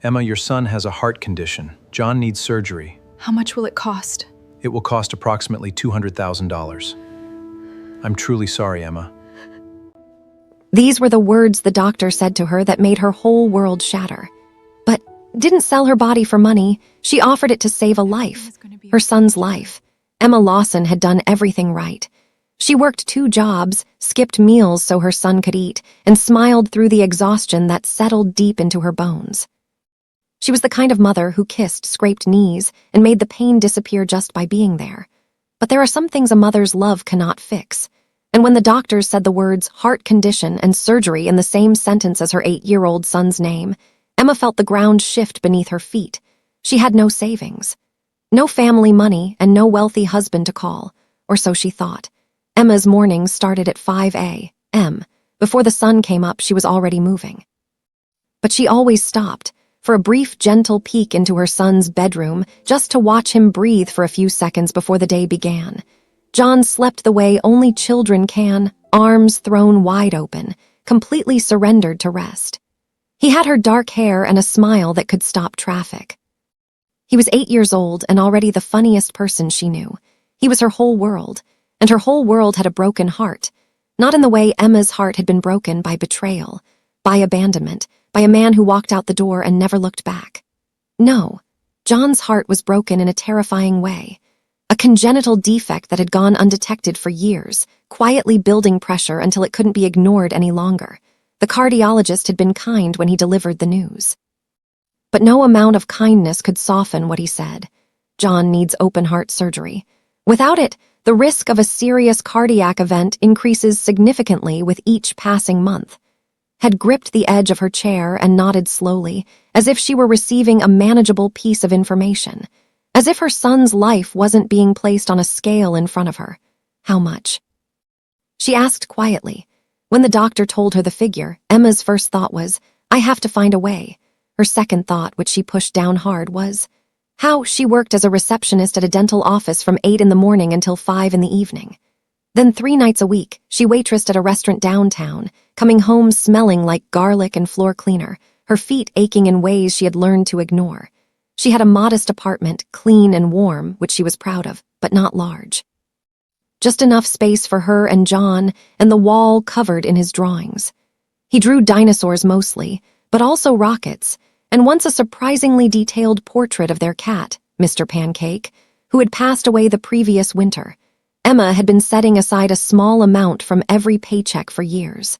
Emma, your son has a heart condition. John needs surgery. How much will it cost? It will cost approximately $200,000. I'm truly sorry, Emma. These were the words the doctor said to her that made her whole world shatter. But didn't sell her body for money. She offered it to save a life, her son's life. Emma Lawson had done everything right. She worked 2 jobs, skipped meals so her son could eat, and smiled through the exhaustion that settled deep into her bones. She was the kind of mother who kissed scraped knees and made the pain disappear just by being there. But there are some things a mother's love cannot fix. And when the doctors said the words heart condition and surgery in the same sentence as her 8-year-old son's name, Emma felt the ground shift beneath her feet. She had no savings, no family money, and no wealthy husband to call, or so she thought. Emma's mornings started at 5 a.m. Before the sun came up, she was already moving. But she always stopped, for a brief, gentle peek into her son's bedroom, just to watch him breathe for a few seconds before the day began. John slept the way only children can, arms thrown wide open, completely surrendered to rest. He had her dark hair and a smile that could stop traffic. He was 8 years old and already the funniest person she knew. He was her whole world, and her whole world had a broken heart. Not in the way Emma's heart had been broken by betrayal, by abandonment, by a man who walked out the door and never looked back. No, John's heart was broken in a terrifying way. A congenital defect that had gone undetected for years, quietly building pressure until it couldn't be ignored any longer. The cardiologist had been kind when he delivered the news. But no amount of kindness could soften what he said. John needs open-heart surgery. Without it, the risk of a serious cardiac event increases significantly with each passing month. Had gripped the edge of her chair and nodded slowly, as if she were receiving a manageable piece of information. As if her son's life wasn't being placed on a scale in front of her. How much? She asked quietly. When the doctor told her the figure, Emma's first thought was, I have to find a way. Her second thought, which she pushed down hard, was how she worked as a receptionist at a dental office from 8 in the morning until 5 in the evening. Then 3 nights a week, she waitressed at a restaurant downtown, coming home smelling like garlic and floor cleaner, her feet aching in ways she had learned to ignore. She had a modest apartment, clean and warm, which she was proud of, but not large. Just enough space for her and John, and the wall covered in his drawings. He drew dinosaurs mostly, but also rockets, and once a surprisingly detailed portrait of their cat, Mr. Pancake, who had passed away the previous winter. Emma had been setting aside a small amount from every paycheck for years.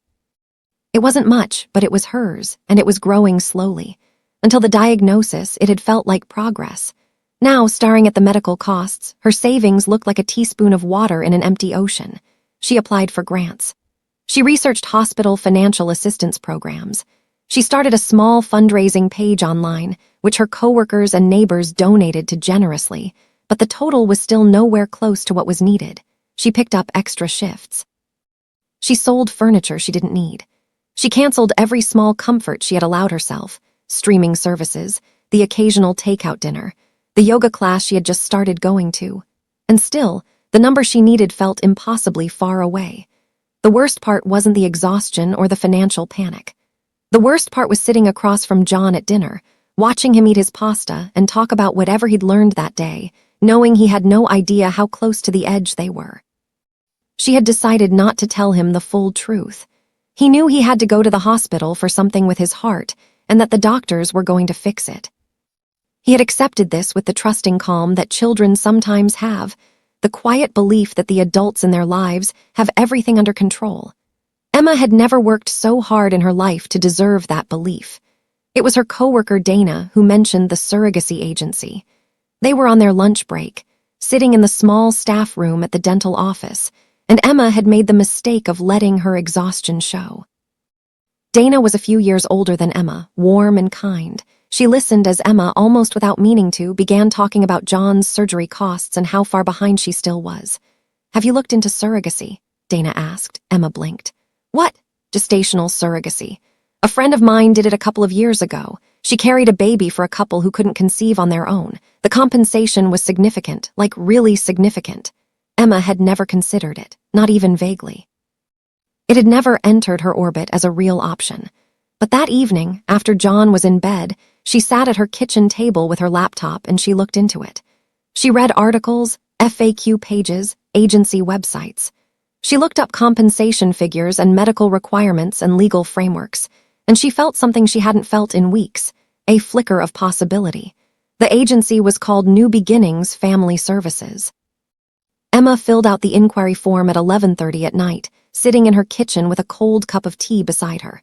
It wasn't much, but it was hers, and it was growing slowly. Until the diagnosis, it had felt like progress. Now, staring at the medical costs, her savings looked like a teaspoon of water in an empty ocean. She applied for grants. She researched hospital financial assistance programs. She started a small fundraising page online, which her coworkers and neighbors donated to generously, but the total was still nowhere close to what was needed. She picked up extra shifts. She sold furniture she didn't need. She canceled every small comfort she had allowed herself. Streaming services, the occasional takeout dinner, the yoga class she had just started going to. And still, the number she needed felt impossibly far away. The worst part wasn't the exhaustion or the financial panic. The worst part was sitting across from John at dinner, watching him eat his pasta and talk about whatever he'd learned that day, knowing he had no idea how close to the edge they were. She had decided not to tell him the full truth. He knew he had to go to the hospital for something with his heart, and that the doctors were going to fix it. He had accepted this with the trusting calm that children sometimes have, the quiet belief that the adults in their lives have everything under control. Emma had never worked so hard in her life to deserve that belief. It was her coworker Dana who mentioned the surrogacy agency. They were on their lunch break, sitting in the small staff room at the dental office, and Emma had made the mistake of letting her exhaustion show. Dana was a few years older than Emma, warm and kind. She listened as Emma, almost without meaning to, began talking about John's surgery costs and how far behind she still was. Have you looked into surrogacy? Dana asked. Emma blinked. What? Gestational surrogacy. A friend of mine did it a couple of years ago. She carried a baby for a couple who couldn't conceive on their own. The compensation was significant, like really significant. Emma had never considered it, not even vaguely. It had never entered her orbit as a real option. But that evening, after John was in bed, She sat at her kitchen table with her laptop and she looked into it. She read articles, FAQ pages, agency websites. She looked up compensation figures and medical requirements and legal frameworks, and she felt something she hadn't felt in weeks, a flicker of possibility. The agency was called New Beginnings Family Services. Emma filled out the inquiry form at 11:30 at night, sitting in her kitchen with a cold cup of tea beside her.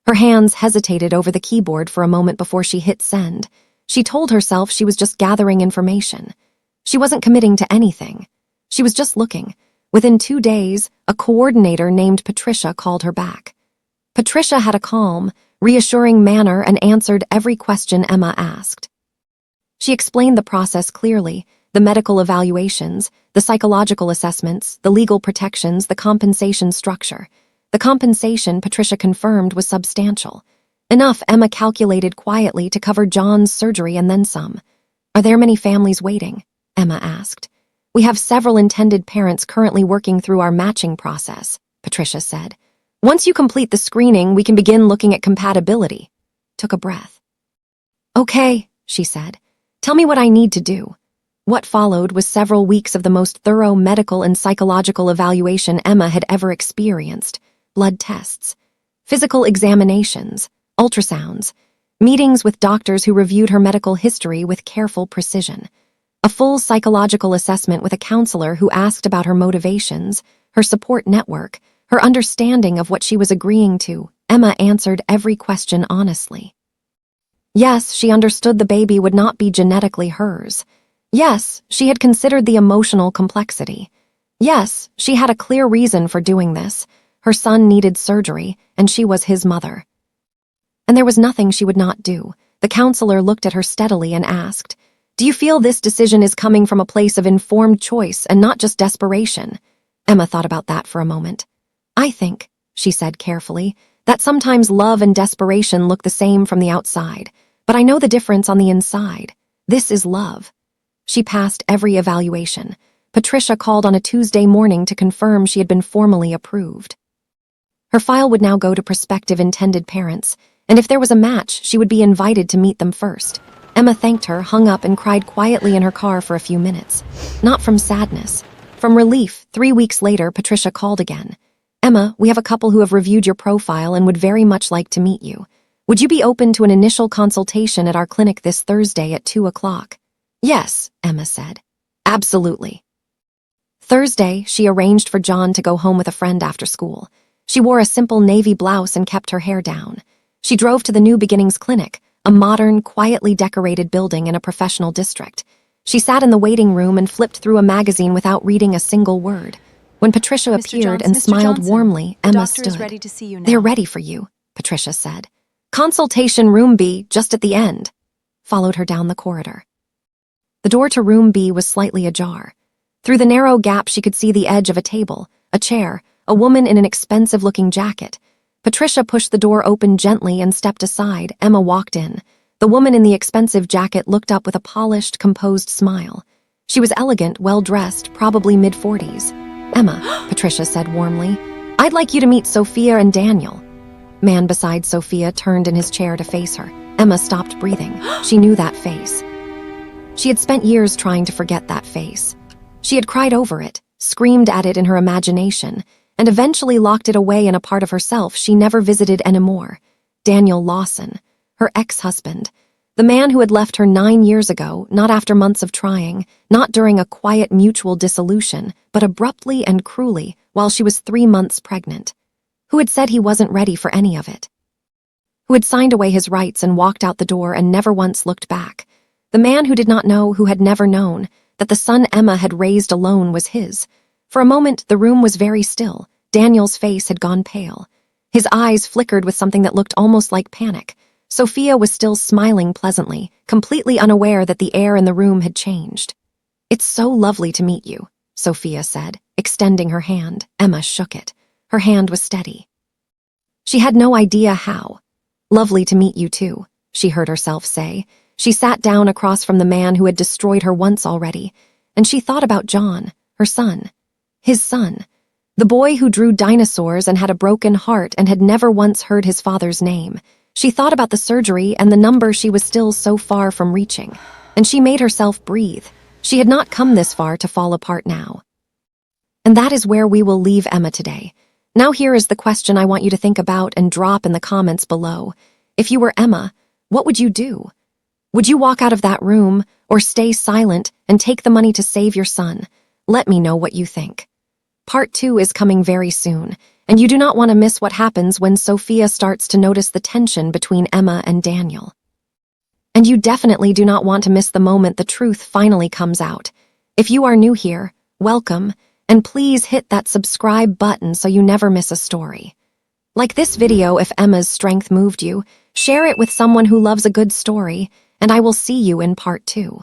Her hands hesitated over the keyboard for a moment before she hit send. She told herself she was just gathering information. She wasn't committing to anything. She was just looking. Within 2 days, a coordinator named Patricia called her back. Patricia had a calm, reassuring manner and answered every question Emma asked. She explained the process clearly, the medical evaluations, the psychological assessments, the legal protections, the compensation structure. The compensation, Patricia confirmed, was substantial. Enough, Emma calculated quietly, to cover John's surgery and then some. "Are there many families waiting?" Emma asked. "We have several intended parents currently working through our matching process," Patricia said. "Once you complete the screening, we can begin looking at compatibility." Took a breath. "Okay," she said. "Tell me what I need to do." What followed was several weeks of the most thorough medical and psychological evaluation Emma had ever experienced. Blood tests, physical examinations, ultrasounds, meetings with doctors who reviewed her medical history with careful precision. A full psychological assessment with a counselor who asked about her motivations, her support network, her understanding of what she was agreeing to. Emma answered every question honestly. Yes, she understood the baby would not be genetically hers. Yes, she had considered the emotional complexity. Yes, she had a clear reason for doing this. Her son needed surgery, and she was his mother. And there was nothing she would not do. The counselor looked at her steadily and asked, "Do you feel this decision is coming from a place of informed choice and not just desperation?" Emma thought about that for a moment. "I think," she said carefully, "that sometimes love and desperation look the same from the outside, but I know the difference on the inside. This is love." She passed every evaluation. Patricia called on a Tuesday morning to confirm she had been formally approved. Her file would now go to prospective intended parents, and if there was a match, she would be invited to meet them first. Emma thanked her, hung up, and cried quietly in her car for a few minutes. Not from sadness, from relief. 3 weeks later, Patricia called again. "Emma, we have a couple who have reviewed your profile and would very much like to meet you. Would you be open to an initial consultation at our clinic this Thursday at 2 o'clock? "Yes," Emma said. "Absolutely." Thursday, she arranged for John to go home with a friend after school. She wore a simple navy blouse and kept her hair down. She drove to the New Beginnings Clinic, a modern, quietly decorated building in a professional district. She sat in the waiting room and flipped through a magazine without reading a single word. When Patricia appeared and smiled warmly, Emma stood. Ready to see you now. "They're ready for you," Patricia said. "Consultation room B, just at the end." Followed her down the corridor. The door to room B was slightly ajar. Through the narrow gap she could see the edge of a table, a chair, a woman in an expensive-looking jacket. Patricia pushed the door open gently and stepped aside. Emma walked in. The woman in the expensive jacket looked up with a polished, composed smile. She was elegant, well-dressed, probably mid-40s. "Emma," Patricia said warmly, "I'd like you to meet Sophia and Daniel." Man beside Sophia turned in his chair to face her. Emma stopped breathing. She knew that face. She had spent years trying to forget that face. She had cried over it, screamed at it in her imagination, and eventually locked it away in a part of herself she never visited anymore. Daniel Lawson, her ex-husband, the man who had left her 9 years ago, not after months of trying, not during a quiet mutual dissolution, but abruptly and cruelly while she was 3 months pregnant. Who had said he wasn't ready for any of it. Who had signed away his rights and walked out the door and never once looked back. The man who did not know, who had never known, that the son Emma had raised alone was his. For a moment, the room was very still. Daniel's face had gone pale. His eyes flickered with something that looked almost like panic. Sophia was still smiling pleasantly, completely unaware that the air in the room had changed. "It's so lovely to meet you," Sophia said, extending her hand. Emma shook it. Her hand was steady. She had no idea how. "Lovely to meet you too," she heard herself say. She sat down across from the man who had destroyed her once already, and she thought about John, her son. His son. The boy who drew dinosaurs and had a broken heart and had never once heard his father's name. She thought about the surgery and the number she was still so far from reaching, and she made herself breathe. She had not come this far to fall apart now. And that is where we will leave Emma today. Now here is the question I want you to think about and drop in the comments below. If you were Emma, what would you do? Would you walk out of that room or stay silent and take the money to save your son? Let me know what you think. Part 2 is coming very soon, and you do not want to miss what happens when Sophia starts to notice the tension between Emma and Daniel. And you definitely do not want to miss the moment the truth finally comes out. If you are new here, welcome, and please hit that subscribe button so you never miss a story. Like this video if Emma's strength moved you, share it with someone who loves a good story, and I will see you in part 2.